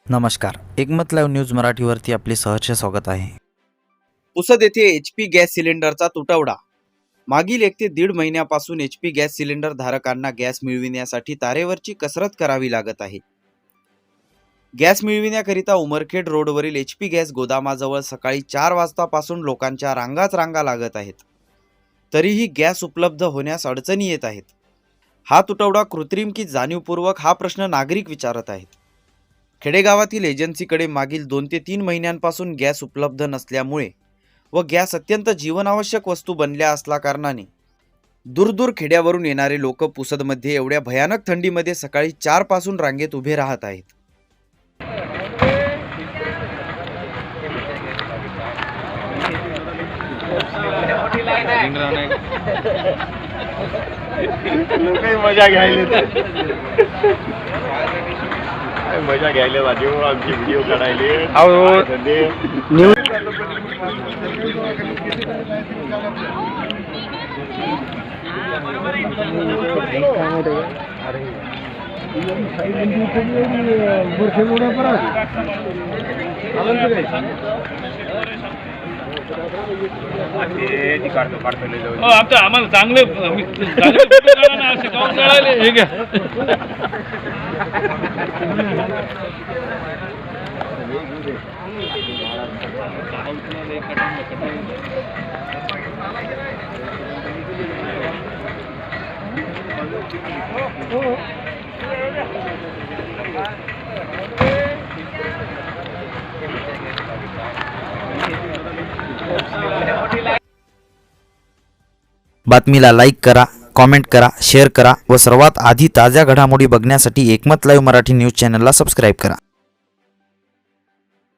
नमस्कार, एकमत live news मराठीवरती आपले सहर्ष स्वागत आहे। पुसद येथे HP गॅस सिलेंडरचा तुटवडा। मागील 1 ते 1.5 महिन्यापासून HP गॅस सिलेंडर धारकांना गॅस मिळविण्यासाठी तारेवरची कसरत करावी लागत आहे। गॅस मिळविण्याकरिता उमरखेड रोडवरील HP गॅस गोदामाजवळ सकाळी 4 वाजतापासून लोकांच्या रांगा लागत आहेत। तरीही गॅस उपलब्ध होण्यास अडचणी येत आहेत। हा तुटवडा कृत्रिम की जाणीवपूर्वक हा प्रश्न नागरिक विचारत आहेत। खेडेगावातील एजन्सीकडे मागील 2 ते 3 महिन्यांपासून गॅस उपलब्ध नसल्यामुळे व गॅस अत्यंत जीवनावश्यक वस्तू बनल्या असल्या कारणाने दूर खेड्यावरून येणारे लोक पुसदमध्ये एवढ्या भयानक थंडीमध्ये सकाळी 4 पासून रांगेत उभे राहत आहेत। मजा घ्यायला आमची व्हिडिओ काढायले आम्हाला चांगले हे घ्या बातमीला लाईक करा, कमेंट करा, शेअर करा व सर्वात आधी ताज्या घडामोडी बघण्यासाठी एकमत लाईव्ह मराठी न्यूज चॅनलला सबस्क्राईब करा।